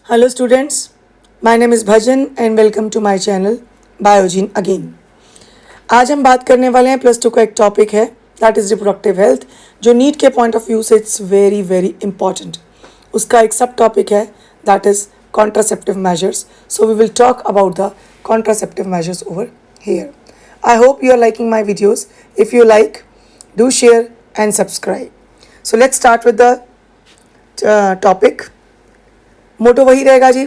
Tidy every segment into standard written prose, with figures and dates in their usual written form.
Hello students, my name is Bhajan and welcome to my channel Biogene again. आज हम बात करने वाले हैं +2 का एक टॉपिक है दैट इज़ रिप्रोडक्टिव हेल्थ जो नीट के पॉइंट ऑफ व्यू से इट्स वेरी वेरी इंपॉर्टेंट. उसका एक सब टॉपिक है that is contraceptive measures. So we will talk about the contraceptive measures over here. I hope you are liking my videos. If you like, do share and subscribe. So let's start with the topic. Motto वही रहेगा जी,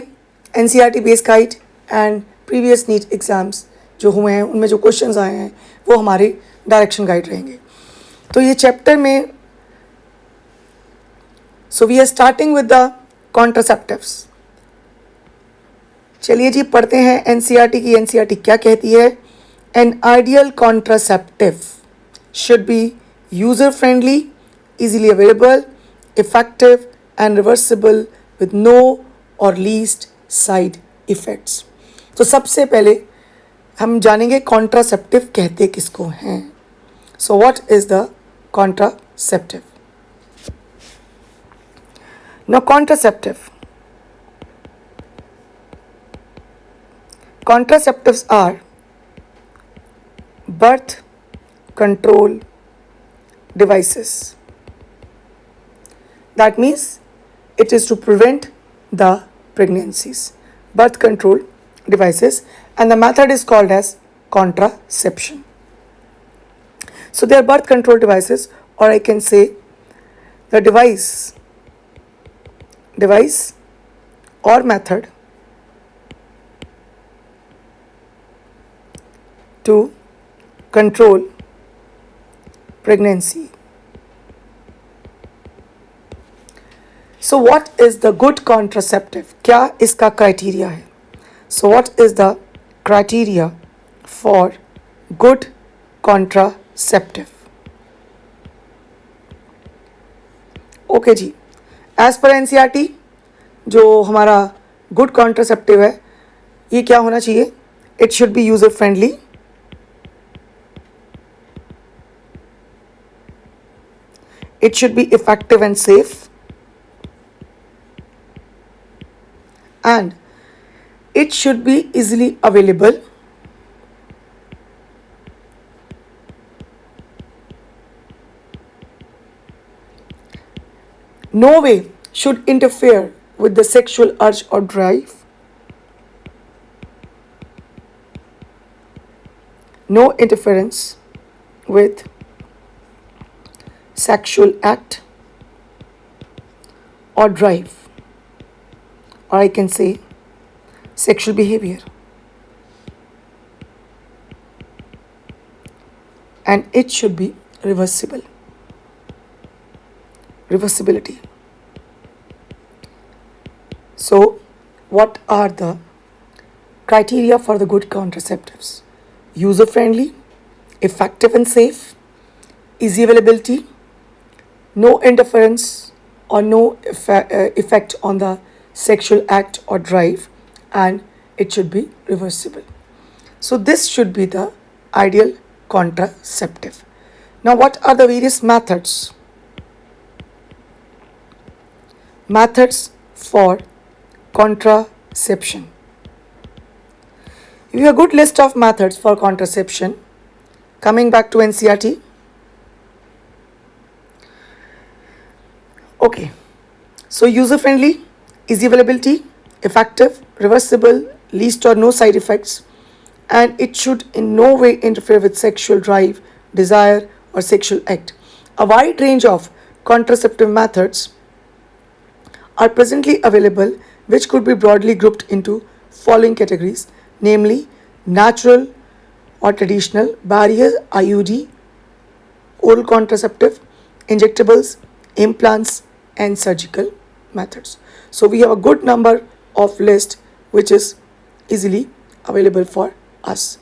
NCERT base guide and previous NEET exams जो हुए हैं उनमें जो questions आए हैं वो हमारे डायरेक्शन गाइड रहेंगे. तो ये चैप्टर में so we are starting with the contraceptives. चलिए जी पढ़ते हैं NCERT की. NCERT क्या कहती है? An ideal contraceptive should be user friendly, easily available, effective and reversible with no or least side effects. तो सबसे पहले हम जानेंगे कॉन्ट्रासेप्टिव कहते किसको हैं. So what is the contraceptive? Now contraceptives are birth control devices. That means it is to prevent the pregnancies. Birth control devices, and the method is called as contraception. So they are birth control devices, or I can say the device or method to control pregnancy. So what is the good contraceptive? क्या इसका criteria है? So what is the criteria for good contraceptive? Okay ji, as per NCERT जो हमारा good contraceptive है ये क्या होना चाहिए? It should be user friendly, it should be effective and safe, and it should be easily available, no way should interfere with the sexual urge or drive, no interference with sexual act or drive, or I can say sexual behavior, and it should be reversibility. So what are the criteria for the good contraceptives? User friendly, effective and safe, easy availability, no interference or no effect on the sexual act or drive, and it should be reversible. So this should be the ideal contraceptive. Now what are the various methods for contraception? We have a good list of methods for contraception. Coming back to NCERT. Okay, so user friendly, easy availability, effective, reversible, least or no side effects, and it should in no way interfere with sexual drive, desire, or sexual act. A wide range of contraceptive methods are presently available, which could be broadly grouped into following categories, namely natural or traditional, barrier, IUD, oral contraceptive, injectables, implants, and surgical methods. So we have a good number of list which is easily available for us.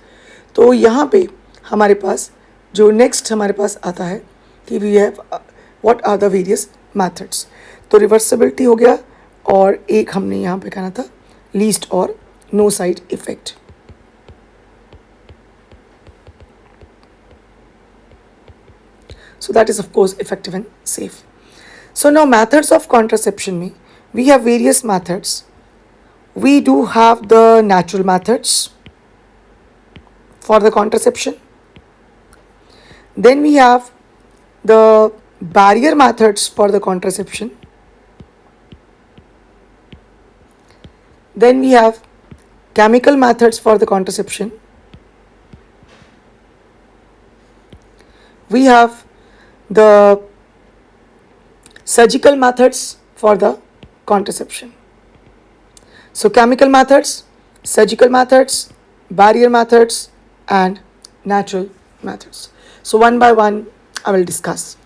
तो यहाँ पे हमारे पास जो next हमारे पास आता है कि we have what are the various methods. तो रिवर्सिबिलिटी हो गया, और एक हमने यहाँ पे कहना था लीस्ट और no side effect. So that is of course effective and safe. So now methods of contraception में we have various methods We do have the natural methods for the contraception. Then we have the barrier methods for the contraception. Then we have chemical methods for the contraception. We have the surgical methods for the contraception. So chemical methods, surgical methods, barrier methods and natural methods. So one by one I will discuss.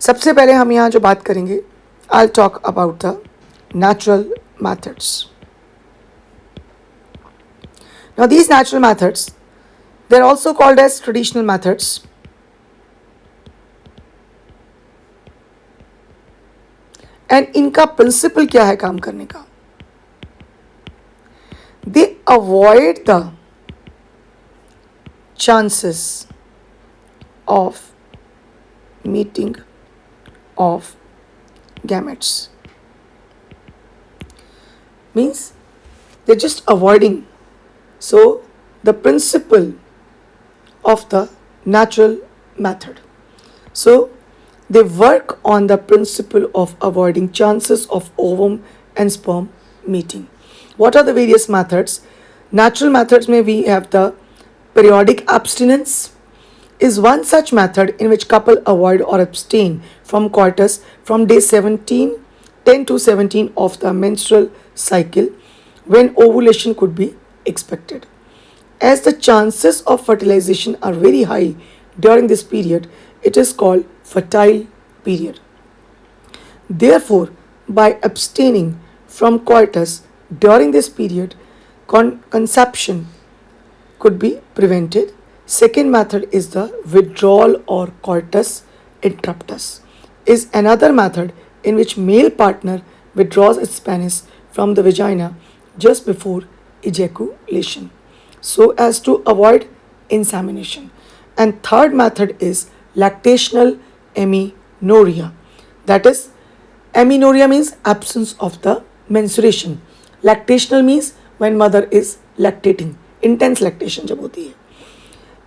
सबसे पहले हम यहाँ जो बात करेंगे, I'll talk about the natural methods. Now these natural methods, they're also called as traditional methods. And इनका principle क्या है काम करने का? They avoid the chances of meeting of gametes. Means they're just avoiding. So the principle of the natural method. So they work on the principle of avoiding chances of ovum and sperm meeting. What are the various methods? Natural methods may we have the periodic abstinence is one such method in which couple avoid or abstain from coitus from day 10 to 17 of the menstrual cycle when ovulation could be expected. As the chances of fertilization are very high during this period, it is called fertile period. Therefore, by abstaining from coitus during this period, conception could be prevented. Second method is the withdrawal or coitus interruptus. Is another method in which male partner withdraws its penis from the vagina just before ejaculation so as to avoid insemination. And third method is lactational amenorrhea. That is, amenorrhea means absence of the menstruation. Lactational means when mother is lactating, intense lactation जब होती है.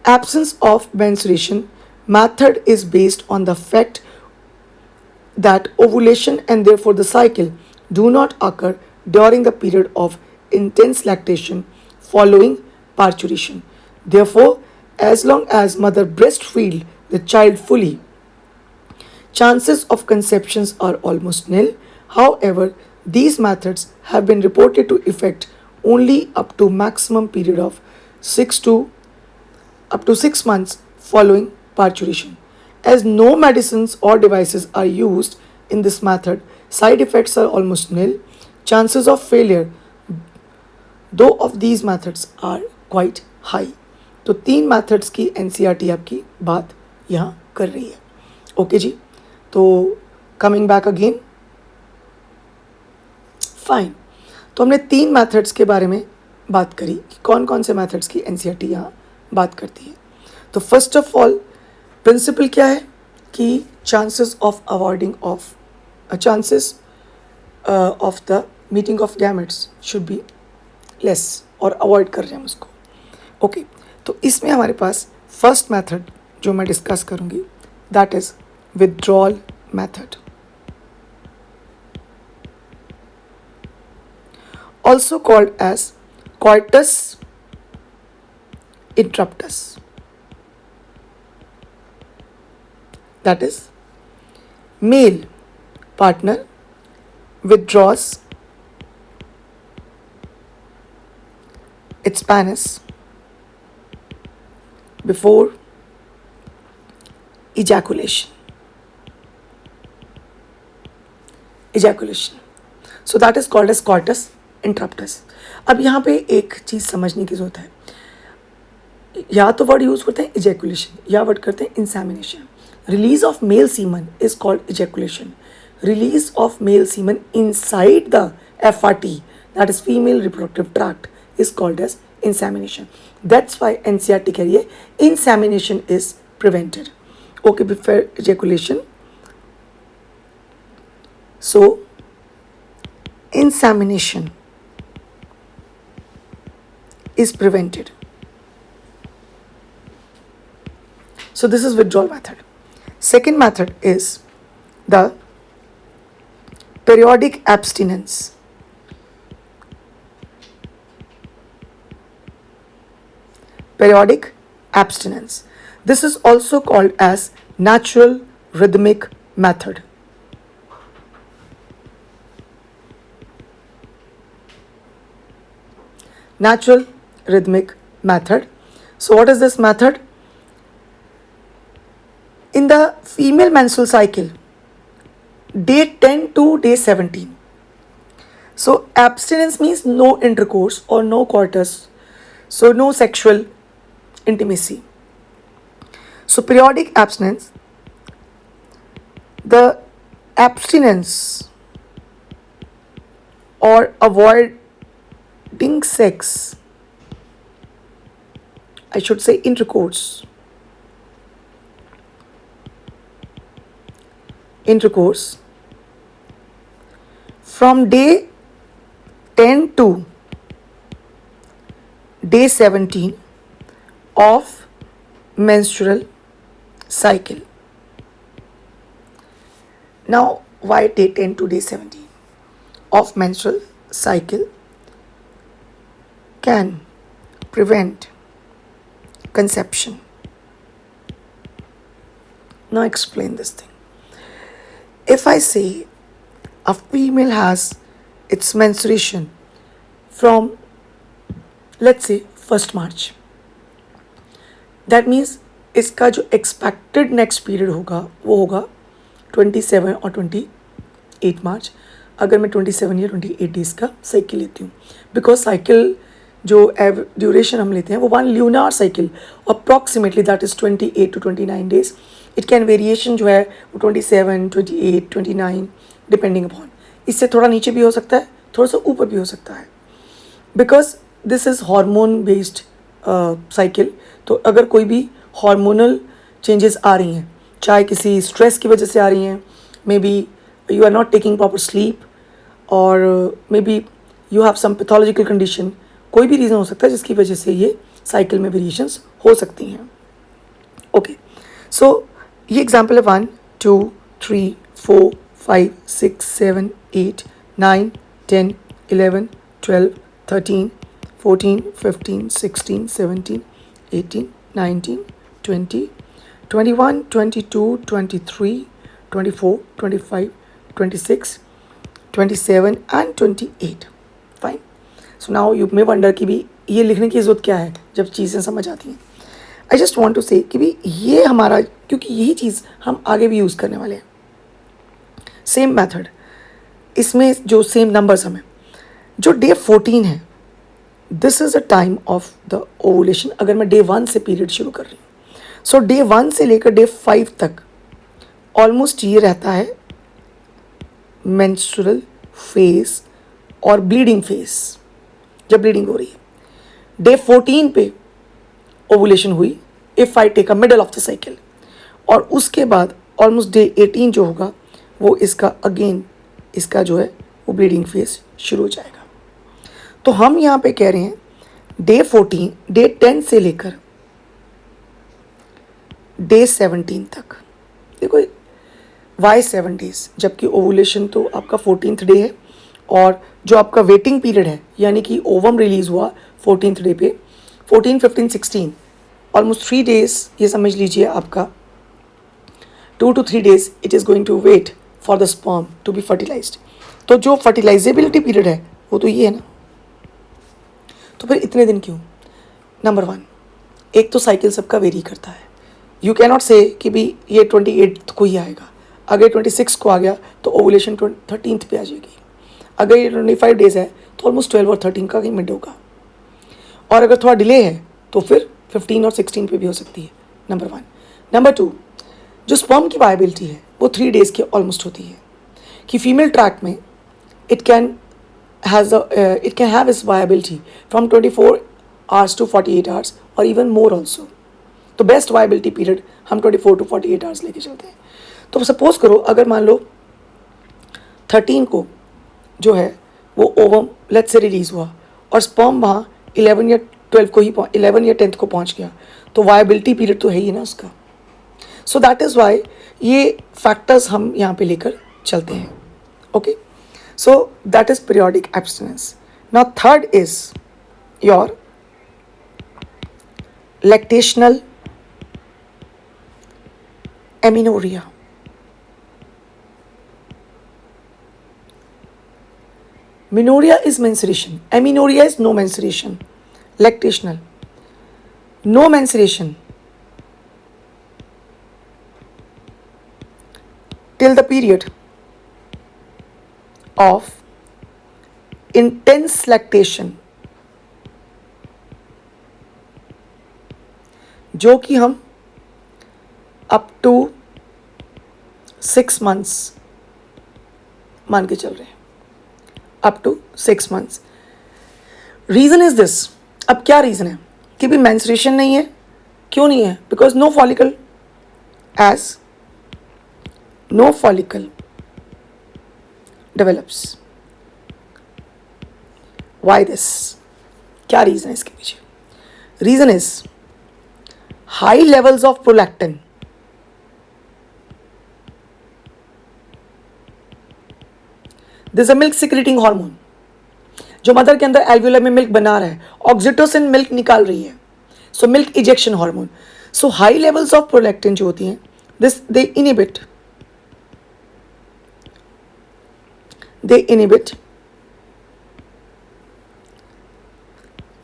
Absence of menstruation method is based on the fact that ovulation and therefore the cycle do not occur during the period of intense lactation following parturition. Therefore, as long as mother breastfeed the child fully, chances of conceptions are almost nil. However, these methods have been reported to effect only up to maximum period of 6 months following parturition. As no medicines or devices are used in this method, side effects are almost nil. Chances of failure, though, of these methods are quite high. तो 3 methods की NCERT आपकी बात यहाँ कर रही है. Okay जी, तो coming back again. Fine, तो हमने 3 मेथड्स के बारे में बात करी कि कौन कौन से मेथड्स की NCERT यहाँ बात करती है. तो फर्स्ट ऑफ ऑल प्रिंसिपल क्या है कि chances of avoiding of chances of the meeting of gametes should be less और अवॉइड कर रहे हैं हम उसको. ओके, तो इसमें हमारे पास फर्स्ट मेथड जो मैं डिस्कस करूँगी that is withdrawal method, also called as coitus interruptus. That is, male partner withdraws its penis before ejaculation. So that is called as coitus interruptus. अब यहाँ पे एक चीज़ समझने की ज़रूरत है. या तो वर्ड यूज़ करते हैं ejaculation या वर्ड करते हैं insemination. Release of male semen is called ejaculation. Release of male semen inside the FRT, that is female reproductive tract, is called as insemination. That's why NCERT कह रही है insemination is prevented. Okay, before ejaculation. So insemination is prevented. So this is withdrawal method. Second method is the periodic abstinence. Periodic abstinence. This is also called as natural rhythmic method. Natural rhythmic method. So what is this method? In the female menstrual cycle, day 10 to day 17. So abstinence means no intercourse or no coitus, so no sexual intimacy. So periodic abstinence, the abstinence or avoiding sex, I should say intercourse, from day 10 to day 17 of menstrual cycle. Now, why day 10 to day 17 of menstrual cycle can prevent conception? Now explain this thing. If I say a female has its menstruation from, let's say, 1st March, that means इसका जो expected next period होगा वो होगा 27 और 28 मार्च. अगर मैं 27 या 28 days का साइकिल लेती हूँ, बिकॉज साइकिल जो ड्यूरेशन हम लेते हैं वो 1 lunar cycle approximately that is 28 to 29 days. It can variation जो है वो 27, 28, 29 डिपेंडिंग अपॉन. इससे थोड़ा नीचे भी हो सकता है, थोड़ा सा ऊपर भी हो सकता है, because this is hormone based cycle. तो अगर कोई भी हार्मोनल चेंजेस आ रही हैं, चाहे किसी स्ट्रेस की वजह से आ रही हैं, maybe you are not taking proper sleep, और maybe you have some pathological condition, कोई भी रीज़न हो सकता है जिसकी वजह से ये साइकिल में वेरिएशंस हो सकती हैं. ओके, सो ये एग्जाम्पल है 1, 2, 3, 4, 5, 6, 7, 8, 9, 10, 11, 12, 13, 14, 15, 16, 17, 18, 19, 20, 21, 22, 23, 24, 25, 26, 27 and 28. Fine. So now you may wonder कि भी ये लिखने की ज़रूरत क्या है जब चीज़ें समझ आती हैं. I just want to say कि भी ये हमारा, क्योंकि यही चीज़ हम आगे भी यूज़ करने वाले हैं. सेम मेथड, इसमें जो सेम नंबर्स हमें, जो डे 14 है, this is a time of the ovulation. अगर मैं डे 1 से पीरियड शुरू कर रही हूँ, सो डे 1 से लेकर डे 5 तक ऑलमोस्ट ये रहता है मेंस्ट्रुअल फेज और ब्लीडिंग फेज, जब ब्लीडिंग हो रही है. डे 14 पे ओवुलेशन हुई if I take a middle of the cycle, और उसके बाद ऑलमोस्ट डे 18 जो होगा वो इसका अगेन इसका जो है वो ब्लीडिंग फेज शुरू हो जाएगा. तो हम यहाँ पे कह रहे हैं डे 14, डे 10 से लेकर डे 17 तक. देखो वाई 7 डेज, जबकि ओवुलेशन तो आपका 14th डे है, और जो आपका वेटिंग पीरियड है यानी कि ओवम रिलीज़ हुआ 14th डे पे, 14, 15, 16 ऑलमोस्ट 3 डेज, ये समझ लीजिए आपका 2 to 3 days it is going to wait for the sperm to be fertilized. तो जो फर्टिलाइजेबिलिटी पीरियड है वो तो ये है ना. तो फिर इतने दिन क्यों? नंबर 1, एक तो साइकिल सबका वेरी करता है. यू कैन नॉट से कि भी ये 28 को ही आएगा. अगर 26 को आ गया तो ओवुलेशन 13th पे आ जाएगी. अगर ये 25 डेज़ है तो ऑलमोस्ट 12 और 13 का कहीं मिड होगा, और अगर थोड़ा डिले है तो फिर 15 और 16 पे भी हो सकती है. नंबर 1. नंबर 2, जो स्पर्म की वायबिलिटी है वो 3 डेज़ की ऑलमोस्ट होती है, कि फीमेल ट्रैक में it can have it's viability from 24 hours to 48 hours और इवन मोर ऑल्सो. तो बेस्ट वायबिलिटी पीरियड हम 24 to 48 hours लेके चलते हैं. तो सपोज करो अगर मान लो 13 को जो है वो ओवम लेट्स से रिलीज़ हुआ और स्पर्म वहाँ 11 या 12 को ही 11 या 10th को पहुंच गया, तो वायबिलिटी पीरियड तो है ही ना उसका. सो दैट इज़ वाई ये फैक्टर्स हम यहाँ पे लेकर चलते हैं. Okay, so that is periodic abstinence. Now third is your lactational amenorrhea. Menorrhea is menstruation. Amenorrhea is no menstruation. Lactational, no menstruation till the period of intense lactation, जो कि हम अप टू 6 months मान के चल रहे हैं, up to 6 months. Reason is this. अब क्या रीज़न है कि भी मेंस्ट्रुएशन नहीं है? क्यों नहीं है? Because no follicle develops. Why this? क्या रीज़न है इसके पीछे? Reason is high levels of prolactin. This is a milk secreting hormone जो मदर के अंदर एल्वियोलर में मिल्क बना रहा है. ऑक्सीटोसिन मिल्क निकाल रही है, so milk ejection hormone. So high levels of prolactin जो होती हैं, this they inhibit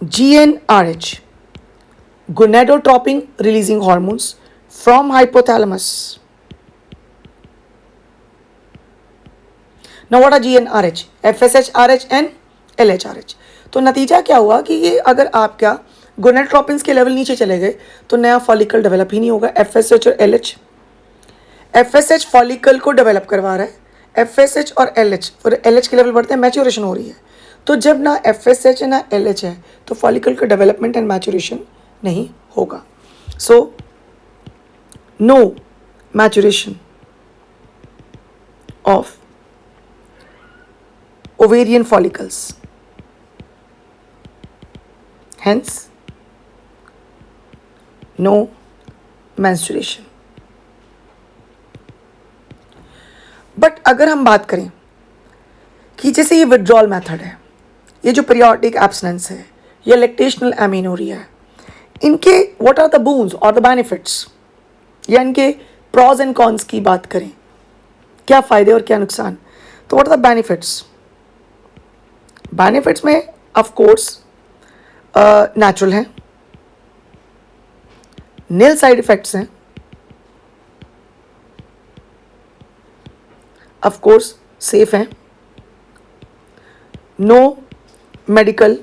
GnRH, gonadotropin releasing hormones from hypothalamus. Now what are GnRH? FSH, RH and LHRH. तो नतीजा क्या हुआ कि ये अगर आपका गोनेडोट्रोपिन्स के लेवल नीचे चले गए तो नया फॉलिकल डेवलप ही नहीं होगा. FSH और LH, FSH फॉलिकल को डेवलप करवा रहा है, FSH और LH के लेवल बढ़ते हैं, मैच्योरेशन हो रही है. तो जब ना FSH है ना LH है तो फॉलिकल का डेवलपमेंट एंड मैच्योरेशन नहीं होगा. So no maturation of ovarian follicles, hence no menstruation. But अगर हम बात करें कि जैसे ये विड्रॉल मेथड है, ये जो पीरियोडिक एब्स्टिनेंस है, ये लैक्टेशनल एमेनोरिया है, इनके व्हाट आर द बून्स और द बेनिफिट्स, या इनके प्रॉज एंड कॉन्स की बात करें, क्या फ़ायदे और क्या नुकसान, तो what are the benefits? Benefits में ऑफ कोर्स नेचुरल हैं, नील साइड इफेक्ट्स हैं, ऑफ कोर्स सेफ हैं, नो मेडिकल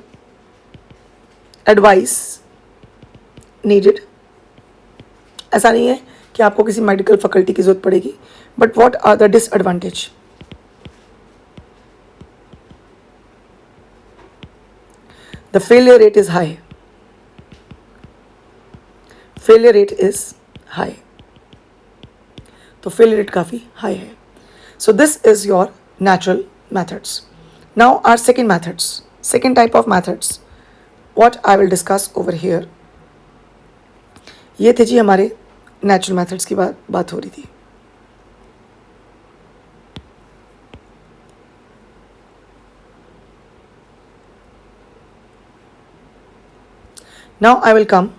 एडवाइस नीडेड. ऐसा नहीं है कि आपको किसी मेडिकल फैकल्टी की जरूरत पड़ेगी. But what are the disadvantage? The failure rate is high. Failure rate is high, तो फेलियर रेट काफ़ी हाई है. So this is your natural methods. Now our second type of methods, what I will discuss over here. ये थे जी हमारे natural methods की बात हो रही थी. Now I will come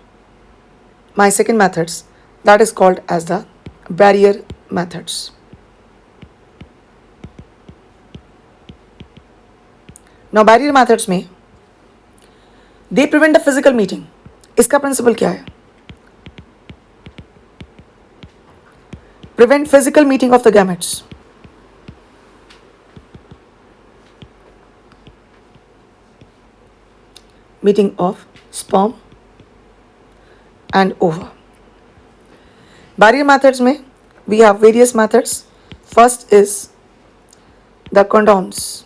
my second methods, that is called as the barrier methods. Now barrier methods में they prevent the physical meeting. इसका प्रिंसिपल क्या है? Prevent physical meeting of the gametes. Meeting of sperm and ova. Barrier methods में we have various methods. First is the condoms,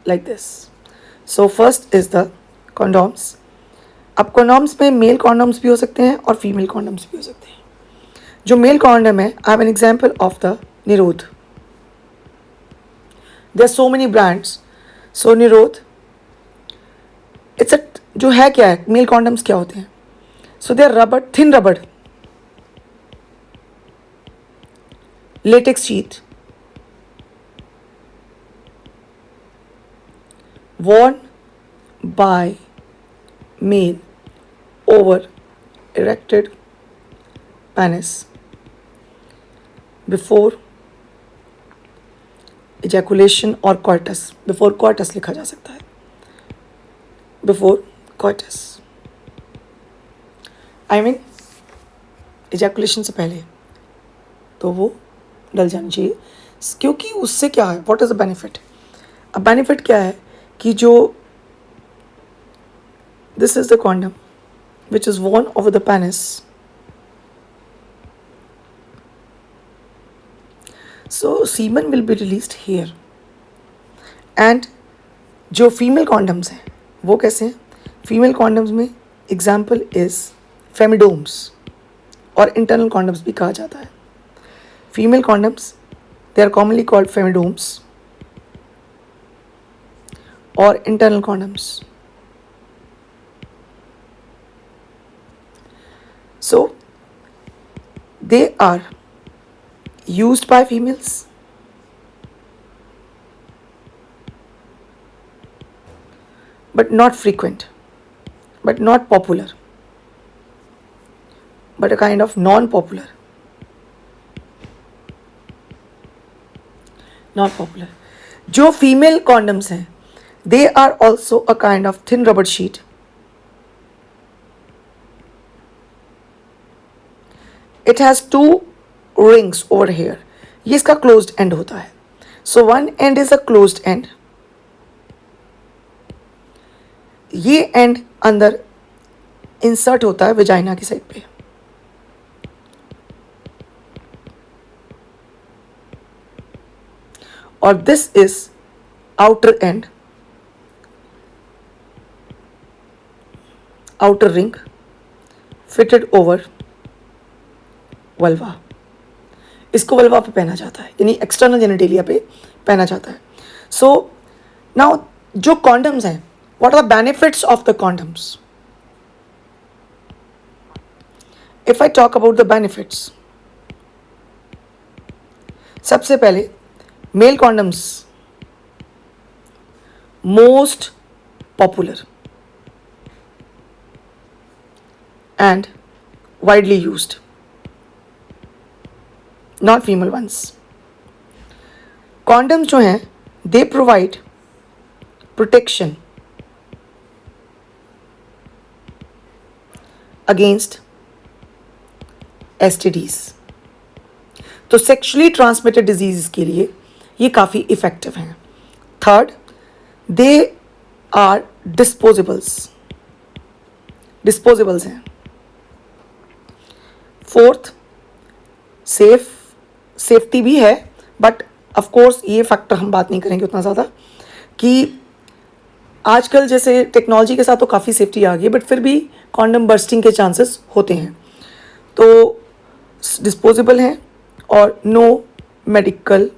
like this. So first is the condoms. अब condoms में mail condoms भी हो सकते हैं और female condoms भी हो सकते हैं. जो मेल condom है, I have an example of the Nirodh. There are so many brands. So Nirodh, जो है क्या है, मेल कॉन्डम्स क्या होते हैं? So they are rubber, thin rubber latex sheet worn by male over erected penis before ejaculation or coitus. before coitus लिखा जा सकता है, before coitus I mean ejaculation से पहले, तो वो डल जानी चाहिए, क्योंकि उससे क्या है, व्हाट इज़ द बेनिफिट? अब बेनिफिट क्या है कि जो this is the condom which is worn over the penis, so semen will be released here. And जो फीमेल कॉन्डम्स हैं वो कैसे हैं? फीमेल कॉन्डम्स में एग्जाम्पल इज फेमिडोम्स, और इंटरनल कॉन्डम्स भी कहा जाता है. Female condoms, they are commonly called femidomes or internal condoms. So they are used by females, but not frequent, but not popular, but a kind of non-popular. Not popular. जो female condoms हैं they are also a kind of thin rubber sheet. It has 2 rings over here. ये इसका closed end होता है. So one end is a closed end. ये end अंदर insert होता है वेजाइना की साइड पे. और this is outer end, outer ring fitted over vulva. इसको वल्वा पे पहना जाता है, यानी एक्सटर्नल जेनिटेलिया पे पहना जाता है. सो नाउ जो कॉन्डम्स हैं, what are the benefits of the condoms? If I talk about the benefits, सबसे पहले male condoms most popular and widely used, not female ones. Condoms जो हैं they provide protection against STDs. तो sexually transmitted disease के लिए ये काफ़ी effective हैं. थर्ड, दे आर डिस्पोजेबल्स हैं. फोर्थ, सेफ्टी भी है, बट ऑफ कोर्स ये फैक्टर हम बात नहीं करेंगे उतना ज़्यादा, कि आजकल जैसे टेक्नोलॉजी के साथ तो काफ़ी सेफ्टी आ गई है, बट फिर भी कॉन्डम बर्स्टिंग के चांसेस होते हैं. तो डिस्पोजेबल हैं और no medical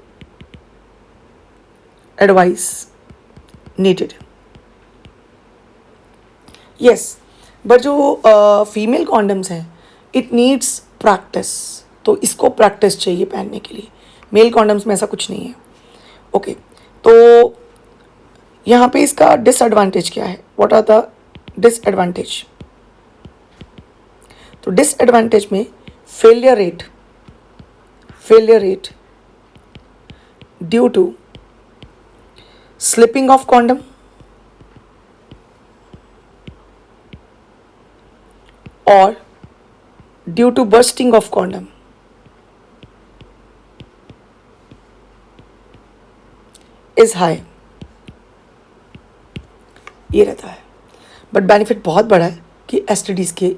advice needed. Yes, but जो फीमेल कॉन्डम्स हैं इट नीड्स प्रैक्टिस, तो इसको प्रैक्टिस चाहिए पहनने के लिए. मेल कॉन्डम्स में ऐसा कुछ नहीं है. ओके, तो यहाँ पे इसका डिसएडवांटेज क्या है? What are the disadvantage? तो डिसएडवांटेज में failure rate due to slipping of condom or due to bursting of condom is high. ये रहता है, बट बेनिफिट बहुत बड़ा है कि एसटीडीज के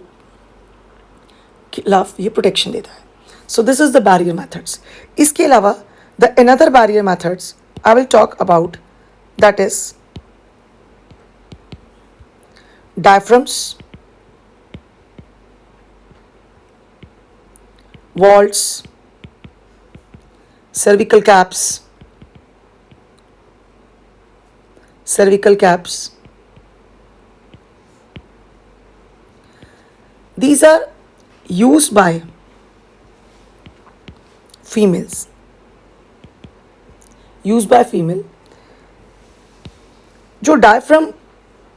खिलाफ ये प्रोटेक्शन देता है. So this is the barrier methods. इसके अलावा the another barrier methods I will talk about, that is diaphragms, vaults, cervical caps, these are used by females, used by female. जो डायफ्राम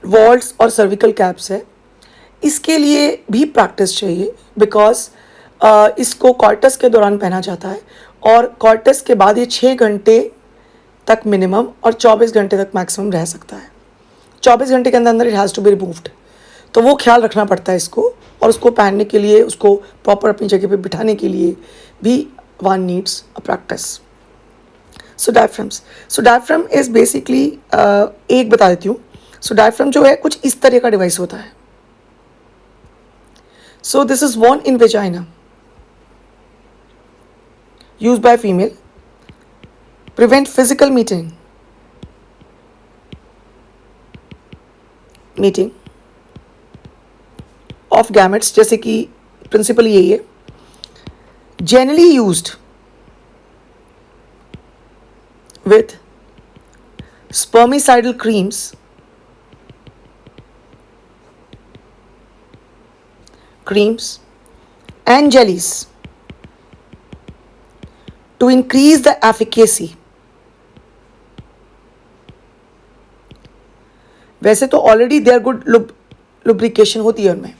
वॉल्ट्स और cervical caps है, इसके लिए भी practice चाहिए, because इसको कॉर्टस के दौरान पहना जाता है और कॉर्टस के बाद ये 6 घंटे तक मिनिमम और 24 घंटे तक मैक्सिमम रह सकता है. 24 घंटे के अंदर अंदर it has to be removed. तो वो ख्याल रखना पड़ता है इसको, और उसको पहनने के लिए, उसको प्रॉपर अपनी जगह पे बिठाने के लिए भी one needs a practice. So diaphragm is basically, एक बता देती हूँ. सो डायफ्राम जो है कुछ इस तरह का डिवाइस होता है. So this is worn in vagina, used by female, prevent physical meeting of gametes, जैसे कि प्रिंसिपल यही है. Generally used with spermicidal creams and jellies to increase the efficacy. वैसे तो already they are good lubrication होती है उनमें,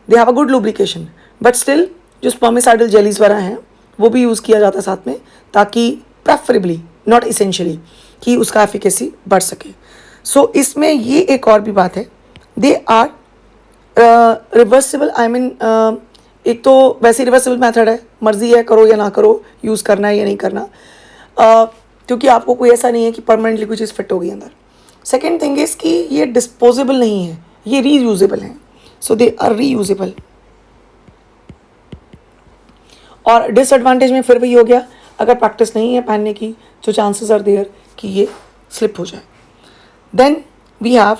they have a good lubrication, but still जो स्पर्मिसाइडल जेलीज वगैरह हैं वो भी यूज़ किया जाता है साथ में, ताकि प्रेफरेबली नॉट इसेंशियली कि उसका एफिकेसी बढ़ सके. सो इसमें ये एक और भी बात है, they are reversible. I mean एक तो वैसे रिवर्सिबल मेथड है, मर्जी है करो या ना करो, यूज़ करना है या नहीं करना, क्योंकि आपको कोई ऐसा नहीं है कि परमानेंटली कोई चीज़ फिट होगी अंदर. सेकेंड थिंग इज़ कि ये डिस्पोजेबल नहीं है, ये रीयूजेबल हैं. So they are reusable. और डिसएडवांटेज में फिर वही हो गया, अगर प्रैक्टिस नहीं है पहनने की तो चांसेस आर देयर कि ये स्लिप हो जाए. देन वी हैव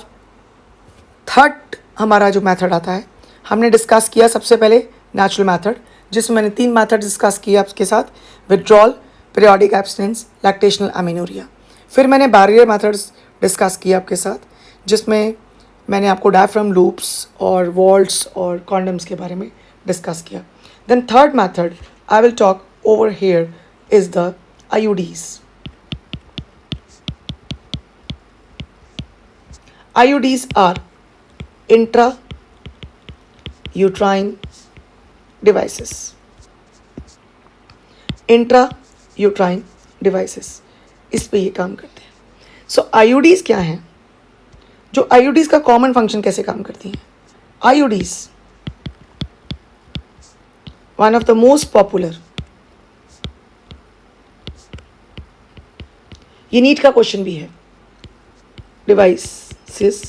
थर्ड, हमारा जो मेथड आता है, हमने डिस्कस किया सबसे पहले नेचुरल मेथड, जिसमें मैंने 3 मेथड डिस्कस किए आपके साथ, withdrawal, periodic abstinence, lactational amenorrhea. फिर मैंने बैरियर मेथड्स डिस्कस किए आपके साथ, जिसमें मैंने आपको डायफ्राम लूप्स और वॉल्ट्स और कॉन्डम्स के बारे में डिस्कस किया. Then third method I will talk over here is the IUDs. IUDs are intrauterine devices. Intrauterine devices, इस पे ये काम करते हैं. सो IUDs क्या हैं? जो IUDs का कॉमन फंक्शन कैसे काम करती हैं? IUDs, one of the most popular, ये नीट का क्वेश्चन भी है, devices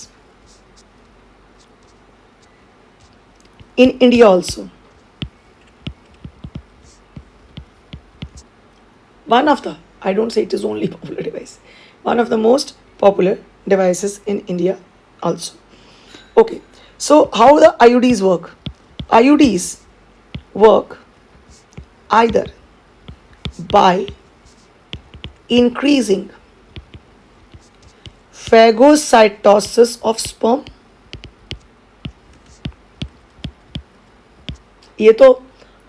in India also. One of the, I don't say it is only popular device, one of the most popular devices in India also. Okay, so how the IUDs work? IUDs work either by increasing phagocytosis of sperm, ये तो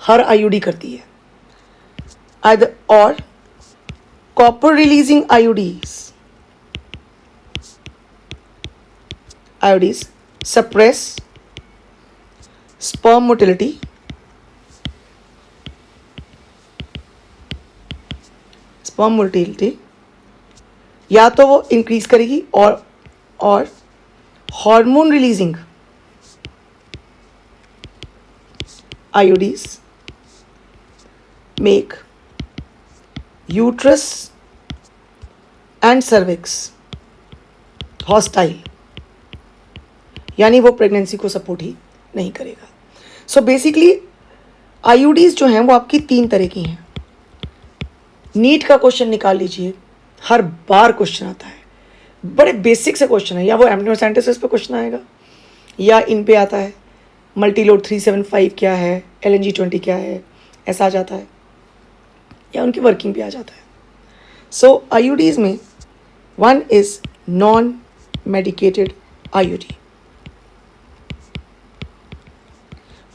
हर IUD करती है, either or copper releasing IUDs suppress sperm motility, या तो वो increase करेगी, और hormone releasing IUDs make uterus and cervix hostile, यानी वो प्रेगनेंसी को सपोर्ट ही नहीं करेगा. सो बेसिकली IUDs जो हैं वो आपकी 3 तरह की हैं. नीट का क्वेश्चन निकाल लीजिए, हर बार क्वेश्चन आता है, बड़े बेसिक से क्वेश्चन है, या वो एम्नियोसेंटेसिस पे क्वेश्चन आएगा, या इन पे आता है मल्टीलोड 375 क्या है, LNG20 क्या है, ऐसा आ जाता है, या उनकी वर्किंग भी आ जाता है. सो IUDs में one is non medicated IUD,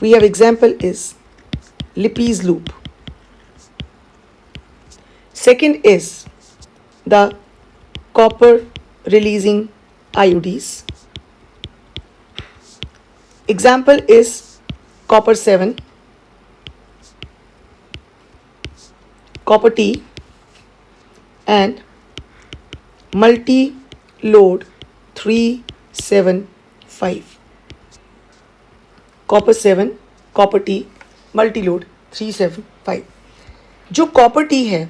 We have example is Lippi's loop. Second is the copper releasing IUDs. Example is copper 7, copper T, and multi-load 375. Copper 7, copper T, multi-load 375. जो कॉपर टी है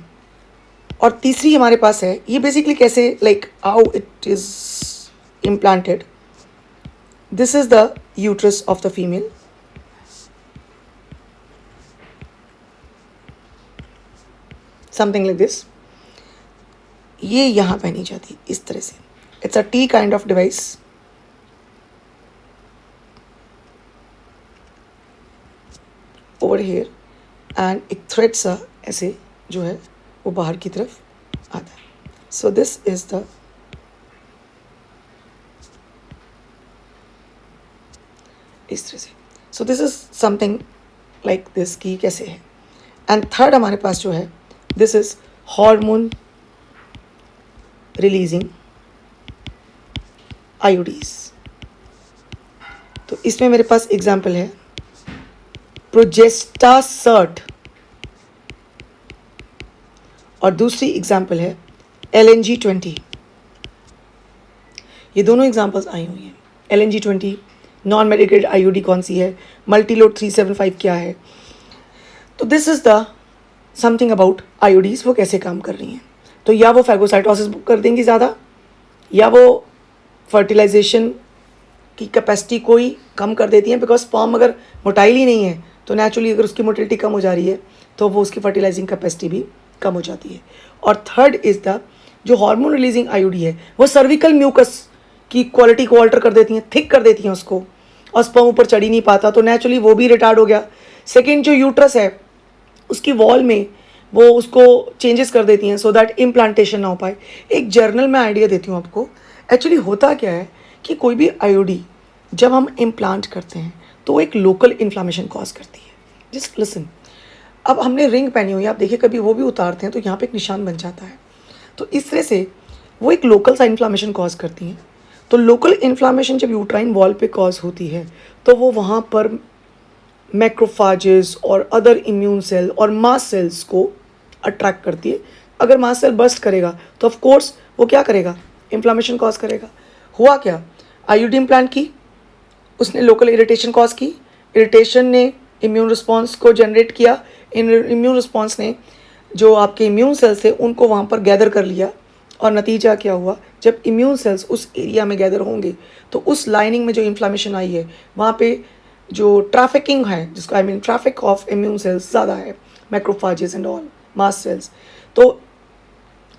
और तीसरी हमारे पास है, ये basically कैसे like how it is implanted. This is the uterus of the female. Something like this. ये यहाँ पहनी जाती इस तरह से. It's a T kind of device. Over here and एक थ्रेड सा ऐसे जो है वो बाहर की तरफ आता है. सो दिस इज द इस तरह से. सो this is something like this की कैसे है. एंड थर्ड हमारे पास जो है दिस इज हार्मोन रिलीजिंग आईओडीज. तो इसमें मेरे पास एग्जाम्पल है प्रोजेस्टासर्ट और दूसरी एग्जाम्पल है LNG-20. ये दोनों एग्जाम्पल्स आई हुई हैं. LNG-20 नॉन मेडिकेटेड आईओडी कौन सी है, मल्टीलोड 375 क्या है. तो this is the something about IUDs, वो कैसे काम कर रही हैं. तो या वो फैगोसाइटोसिस कर देंगी ज़्यादा, या वो फर्टिलाइजेशन की कैपेसिटी को ही कम कर देती हैं. बिकॉज स्पर्म अगर मोटाइल ही नहीं है तो नेचुरली अगर उसकी मोटिलिटी कम हो जा रही है तो वो उसकी फर्टिलाइजिंग कैपेसिटी भी कम हो जाती है. और थर्ड इज द जो हार्मोन रिलीजिंग आईओडी है वो सर्विकल म्यूकस की क्वालिटी को ऑल्टर कर देती हैं, थिक कर देती हैं उसको, और स्पर्म ऊपर चढ़ ही नहीं पाता, तो नेचुरली वो भी रिटार्ड हो गया. सेकेंड जो यूट्रस है उसकी वॉल में वो उसको चेंजेस कर देती हैं सो दैट इम्प्लांटेशन ना हो पाए. एक जर्नल में आइडिया देती हूँ आपको. एक्चुअली होता क्या है कि कोई भी आईओडी जब हम इम्प्लांट करते हैं तो वो एक लोकल इन्फ्लामेशन कॉज करती है. Just listen. अब हमने रिंग पहनी हुई है, आप देखिए कभी वो भी उतारते हैं तो यहाँ पे एक निशान बन जाता है. तो इस तरह से वो एक लोकल सा इन्फ्लामेशन कॉज करती हैं. तो लोकल इन्फ्लामेशन जब यूट्राइन वॉल पे कॉज होती है तो वो वहाँ पर मैक्रोफाजेस और अदर इम्यून सेल और मास सेल्स को अट्रैक्ट करती है. अगर मास सेल बर्स्ट करेगा तो ऑफ कोर्स वो क्या करेगा, इन्फ्लामेशन कॉज करेगा. हुआ क्या, आईयूडी इम्प्लांट की, उसने लोकल इरिटेशन कॉज की, इरिटेशन ने इम्यून रिस्पॉन्स को जनरेट किया, इन इम्यून रिस्पॉन्स ने जो आपके इम्यून सेल्स थे उनको वहाँ पर गैदर कर लिया. और नतीजा क्या हुआ, जब इम्यून सेल्स उस एरिया में गैदर होंगे तो उस लाइनिंग में जो इन्फ्लामेशन आई है वहाँ पे जो ट्रैफिकिंग है, जिसको I mean traffic of immune cells ज़्यादा है, macrophages and all mass sales, तो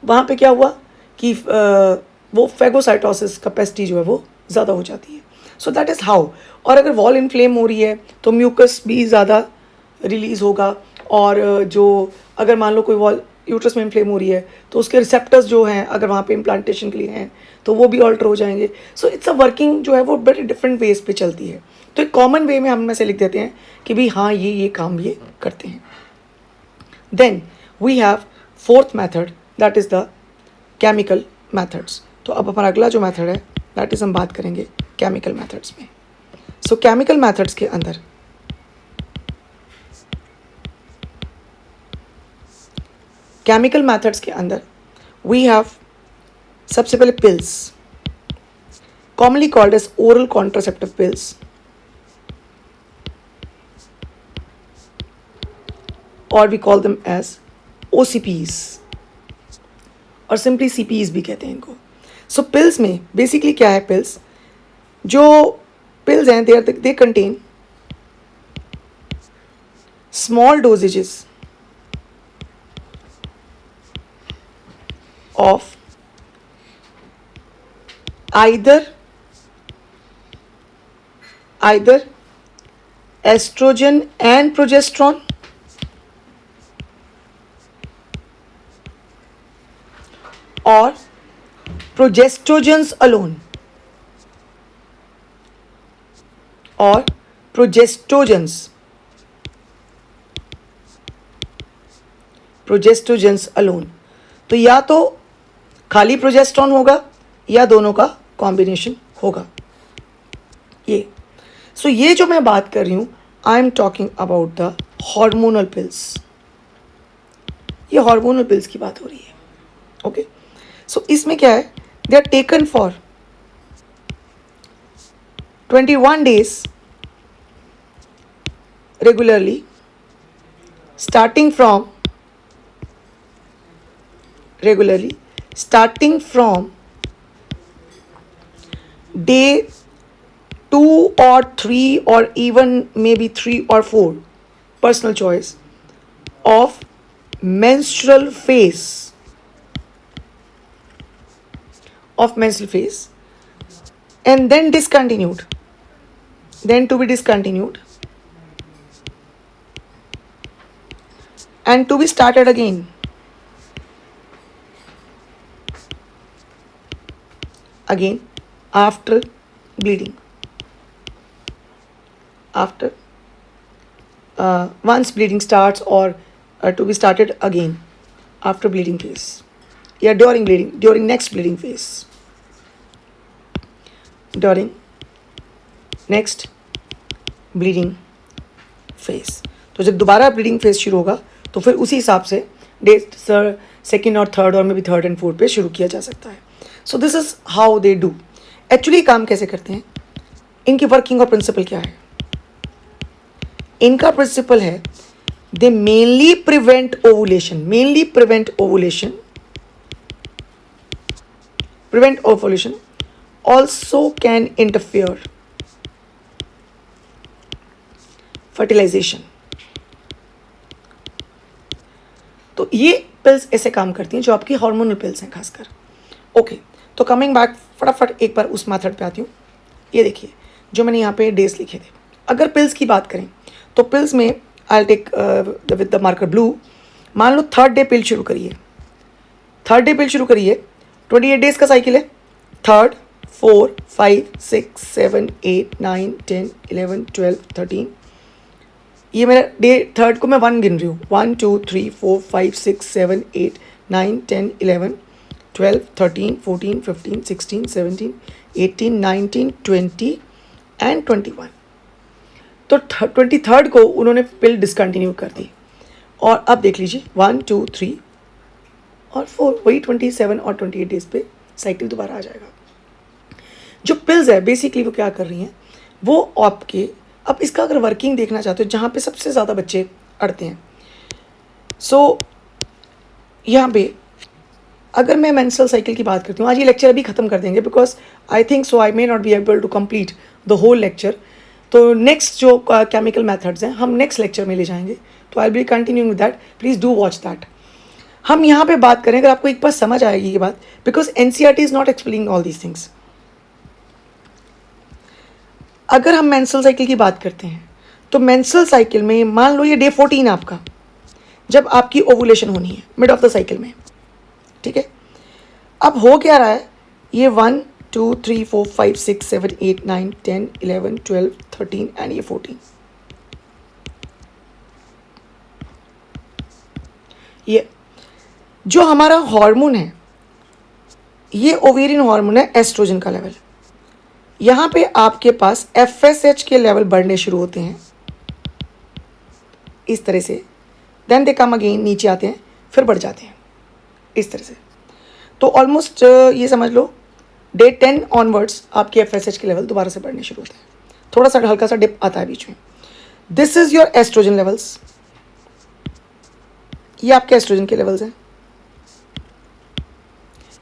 वहाँ पे क्या हुआ कि वो फैगोसाइटोसिस कैपेसिटी जो है वो ज़्यादा हो जाती है. So that is how. और अगर वॉल इन्फ्लेम हो रही है तो म्यूकस भी ज़्यादा रिलीज़ होगा. और जो अगर मान लो कोई वॉल यूट्रस में इन्फ्लेम हो रही है तो उसके रिसेप्टर्स जो हैं अगर वहाँ पे इम्प्लांटेशन के लिए हैं तो वो भी ऑल्टर हो जाएंगे. सो इट्स अ वर्किंग जो है वो बड़े डिफरेंट वेज पे चलती है. तो एक कॉमन वे में हम में से लिख देते हैं कि भाई हाँ ये काम ये करते हैं. Then we have fourth method, that is the chemical methods. तो अब हमारा अगला जो मैथड है दैट इज़ हम बात करेंगे केमिकल मैथड्स में. सो केमिकल मैथड्स के अंदर वी हैव सबसे पहले pills, commonly called as oral contraceptive pills, और we call them as OCPs और सिंपली CPs भी कहते हैं इनको. सो पिल्स में बेसिकली क्या है, पिल्स जो पिल्स हैं they contain small dosages of either estrogen and progesterone or progestogens alone or progestogens alone. तो या तो खाली प्रोजेस्टेरॉन होगा या दोनों का कॉम्बिनेशन होगा ये। सो ये जो मैं बात कर रही हूँ, I am talking about the hormonal pills. ये हार्मोनल पिल्स की बात हो रही है। ओके, सो इसमें क्या है, they are taken for 21 days regularly starting from day 2 or 3 or even maybe 3 or 4, personal choice, of menstrual phase, and then discontinued, then to be discontinued and to be started again after bleeding, after once bleeding starts, or to be started again after bleeding phase, yeah, during bleeding, during next bleeding phase, during next bleeding phase. तो जब दोबारा bleeding phase शुरू होगा तो फिर उसी हिसाब से डे सेकेंड और थर्ड और may be third and fourth पे शुरू किया जा सकता है। So this is how they do. Actually काम कैसे करते हैं, इनकी वर्किंग और प्रिंसिपल क्या है? इनका प्रिंसिपल है दे mainly prevent ovulation, also can interfere fertilization। तो ये पिल्स ऐसे काम करती हैं जो आपकी हार्मोनल पिल्स हैं खासकर। ओके, तो कमिंग बैक, फटाफट एक बार उस मेथड पे आती हूँ। ये देखिए जो मैंने यहाँ पे डेज लिखे थे। अगर पिल्स की बात करें तो पिल्स में I take with the marker blue. मान लो थर्ड डे पिल शुरू करिए, 28 डेज का साइकिल है। थर्ड, 4, 5, 6, 7, 8, 9, 10, 11, 12, 13। ये मेरा डे थर्ड को मैं 1 गिन रही हूँ। 1, 2, 3, 4, 5, 6, 7, 8, 9, 10, 11, 12, 13, 14, 15, 16, 17, 18, 19, 20 एंड 21। तो 23rd को उन्होंने पिल डिसकंटिन्यू कर दी। और अब देख लीजिए 1, 2, 3 और 4, वही 27 और 28 डेज पे साइकिल दोबारा आ जाएगा। जो पिल्स है बेसिकली वो क्या कर रही हैं, वो आपके, अब इसका अगर वर्किंग देखना चाहते हो जहाँ पे सबसे ज़्यादा बच्चे अड़ते हैं, सो यहाँ पे अगर मैं मेंस्ट्रुअल साइकिल की बात करती हूँ, आज ये लेक्चर अभी ख़त्म कर देंगे because I think so I may not be able to complete the whole lecture. तो नेक्स्ट जो केमिकल मेथड्स हैं हम नेक्स्ट लेक्चर में ले जाएंगे, तो I be continuing with that, please do watch that. हम यहाँ पे बात करें, अगर आपको एक बार समझ आएगी ये बात, because NCERT is not explaining all these things. अगर हम मेंस्ट्रुअल साइकिल की बात करते हैं तो मेंस्ट्रुअल साइकिल में मान लो ये डे 14 आपका, जब आपकी ओवुलेशन होनी है मिड ऑफ द साइकिल में, ठीक है। अब हो क्या रहा है, ये 1, 2, 3, 4, 5, 6, 7, 8, 9, 10, 11, 12, 13 एंड ये 14। ये जो हमारा हार्मोन है, ये ओवेरियन हार्मोन है, एस्ट्रोजन का लेवल। यहाँ पे आपके पास FSH के लेवल बढ़ने शुरू होते हैं इस तरह से, देन दे कम अगेन, नीचे आते हैं फिर बढ़ जाते हैं इस तरह से। तो ऑलमोस्ट ये समझ लो डे 10 ऑनवर्ड्स आपके FSH के लेवल दोबारा से बढ़ने शुरू होते हैं, थोड़ा सा हल्का सा डिप आता है बीच में। This is your estrogen levels, ये आपके एस्ट्रोजन के लेवल्स हैं,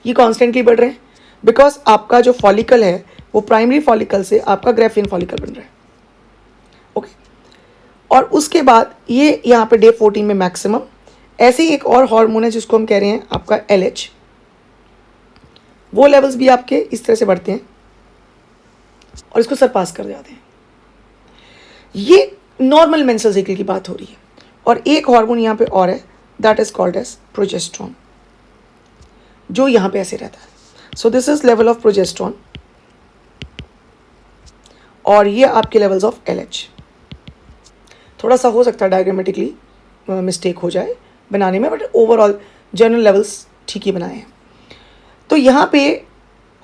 ये कॉन्स्टेंटली बढ़ रहे हैं बिकॉज आपका जो फॉलिकल है वो प्राइमरी फॉलिकल से आपका ग्रेफियन फॉलिकल बन रहा है। ओके, और उसके बाद ये यहाँ पे डे 14 में मैक्सिमम। ऐसे ही एक और हार्मोन है जिसको हम कह रहे हैं आपका LH, वो लेवल्स भी आपके इस तरह से बढ़ते हैं और इसको सरपास कर जाते हैं। ये नॉर्मल मेंस्ट्रुअल साइकिल की बात हो रही है। और एक हार्मोन यहाँ पे और है, that is called as progesterone, जो यहाँ पे ऐसे रहता है। So this is level of progesterone और ये आपके लेवल्स ऑफ LH। थोड़ा सा हो सकता है डायग्रामेटिकली मिस्टेक हो जाए बनाने में, बट ओवरऑल जनरल लेवल्स ठीक ही बनाए हैं। तो यहाँ पे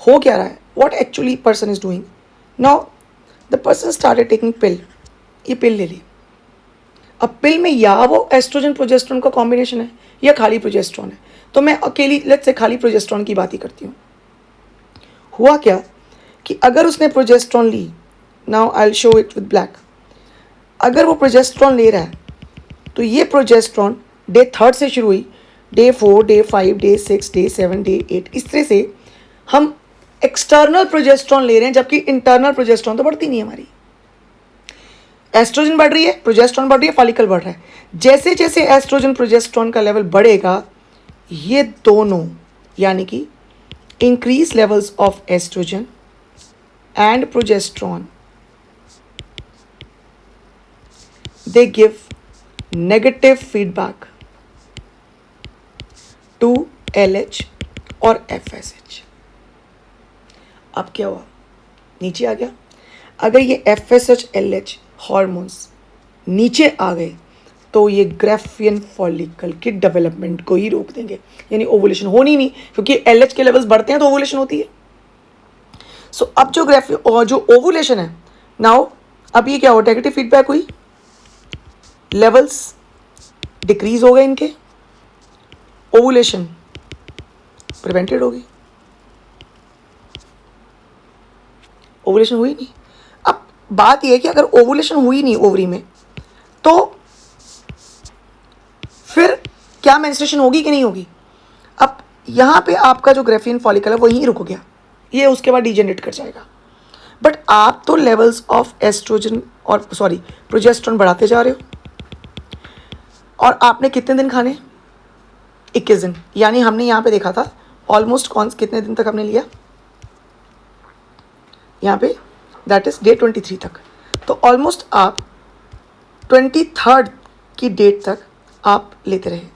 हो क्या रहा है, what actually person is doing now, the person started taking pill, ये पिल ले ली। अब पिल में या वो एस्ट्रोजन प्रोजेस्ट्रॉन का कॉम्बिनेशन है या खाली प्रोजेस्ट्रॉन है, तो मैं अकेली लेट्स से खाली प्रोजेस्ट्रॉन की बात ही करती हूँ। हुआ क्या कि अगर उसने प्रोजेस्ट्रॉन ली, now I will show it with black, अगर वो प्रोजेस्ट्रॉन ले रहा है तो ये प्रोजेस्ट्रॉन डे 3 से शुरू हुई, day 4, day 5, day 6, day 7, day 8, इस तरह से हम एक्सटर्नल प्रोजेस्ट्रॉन ले रहे हैं, जबकि इंटरनल प्रोजेस्ट्रॉन तो बढ़ती नहीं है हमारी। एस्ट्रोजन बढ़ रही है, प्रोजेस्ट्रॉन बढ़ रही है, फॉलिकल बढ़ रहा है। जैसे जैसे एस्ट्रोजन प्रोजेस्ट्रॉन का लेवल बढ़ेगा, ये दोनों यानी कि increase levels of oestrogen and progesterone, they give negative feedback to LH और FSH। अब क्या हुआ, नीचे आ गया। अगर ये FSH LH हॉर्मोन्स नीचे आ गए तो ये ग्राफियन फॉलिकल की डेवलपमेंट को ही रोक देंगे, यानी ओवुलेशन होनी नहीं, क्योंकि LH के लेवल्स बढ़ते हैं तो ओवुलेशन होती है। सो अब जो ओवुलेशन है, नाउ अब ये क्या हो, नेगेटिव फीडबैक हुई, लेवल्स डिक्रीज हो गए इनके, ओवुलेशन प्रिवेंटेड होगी, ओवुलेशन हुई नहीं। अब बात यह है कि अगर ओवुलेशन हुई नहीं ओवरी में, तो फिर क्या मेंस्ट्रुएशन होगी कि नहीं होगी। अब यहाँ पे आपका जो ग्राफियन फॉलिकल है वहीं रुक गया, ये उसके बाद डिजेनरेट कर जाएगा। बट आप तो लेवल्स ऑफ एस्ट्रोजन और प्रोजेस्ट्रॉन बढ़ाते जा रहे हो, और आपने कितने दिन खाने, 21 दिन, यानी हमने यहाँ पे देखा था ऑलमोस्ट कितने दिन तक हमने लिया यहाँ पे, दैट इज डे 23 तक। तो ऑलमोस्ट आप 23rd की डेट तक आप लेते रहे।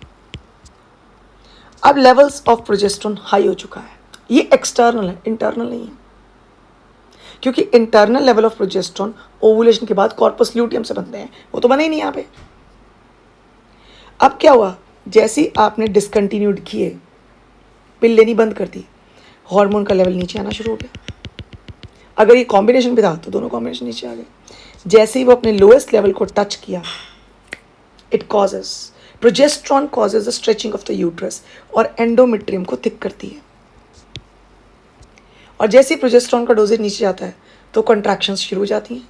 अब लेवल्स ऑफ प्रोजेस्ट्रॉन हाई हो चुका है, ये एक्सटर्नल है, इंटरनल नहीं है, क्योंकि internal level of progesterone ovulation के बाद कॉर्पस ल्यूटियम से बनते हैं, वो तो बने ही नहीं यहाँ पे। अब क्या हुआ, जैसे ही आपने डिसकंटिन्यूड किए, पिल लेनी बंद कर दी, हार्मोन का लेवल नीचे आना शुरू हो गया। अगर ये कॉम्बिनेशन भी था तो दोनों कॉम्बिनेशन नीचे आ गए। जैसे ही वो अपने लोएस्ट लेवल को टच किया, it causes, progesterone causes the stretching of the uterus और एंडोमेट्रियम को थिक करती है। और जैसे ही प्रोजेस्ट्रॉन का डोजेज नीचे जाता है तो कॉन्ट्रैक्शंस शुरू हो जाती हैं,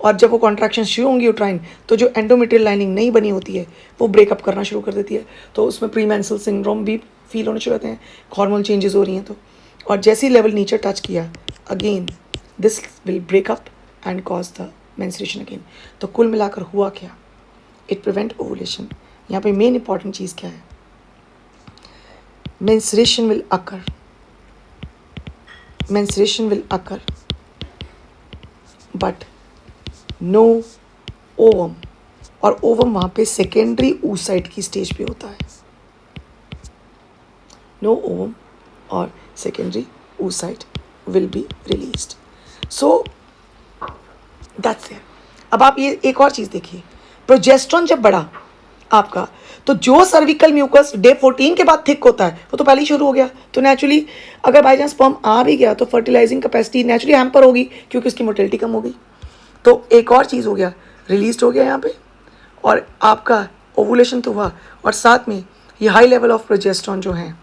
और जब वो कॉन्ट्रैक्शन शुरू होंगी यूट्राइन, तो जो एंडोमेट्रियल लाइनिंग नहीं बनी होती है वो ब्रेकअप करना शुरू कर देती है, तो उसमें प्रीमेंस्ट्रुअल सिंड्रोम भी फील होने शुरू होते हैं, हार्मोनल चेंजेस हो रही हैं तो। और जैसे ही लेवल नीचे टच किया, again this will breakup and cause the menstruation again. तो कुल मिलाकर हुआ क्या, इट प्रिवेंट ओवुलेशन। यहाँ पे मेन इंपॉर्टेंट चीज़ क्या है, menstruation will occur, menstruation will occur but no ovum, और ओवम वहाँ पे सेकेंडरी oocyte की स्टेज पे होता है, no ovum और secondary oocyte will be released, so that's there। अब आप ये एक और चीज़ देखिए, प्रोजेस्ट्रॉन जब बढ़ा आपका, तो जो सर्विकल म्यूकस डे 14 के बाद थिक होता है वो तो पहले ही शुरू हो गया, तो नेचुरली अगर बाई चांस स्पर्म आ भी गया तो फर्टिलाइजिंग कैपेसिटी नेचुरली हैम्पर होगी, क्योंकि उसकी मोटिलिटी कम हो गई। तो एक और चीज़ हो गया, रिलीज हो गया यहाँ पे, और आपका ओवुलेशन तो हुआ, और साथ में ये हाई लेवल ऑफ प्रोजेस्ट्रॉन जो है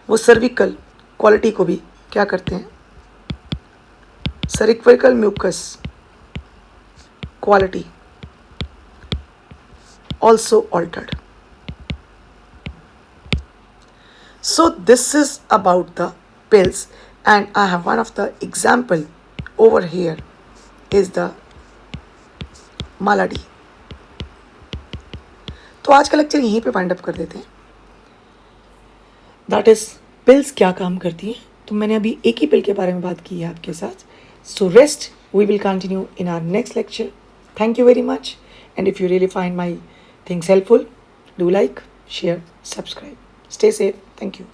वो सर्विकल क्वालिटी को भी क्या करते हैं, cervical mucus quality also altered। So this is about the pills, and I have one of the example over here is the malady। तो आज का लेक्चर यहीं पे वाइंड अप कर देते हैं, दैट इज पिल्स क्या काम करती हैं। तो मैंने अभी एक ही पिल के बारे में बात की है आपके साथ, so rest we will continue in our next lecture. Thank you very much, and if you really find my things helpful, do like, share, subscribe. Stay safe. Thank you.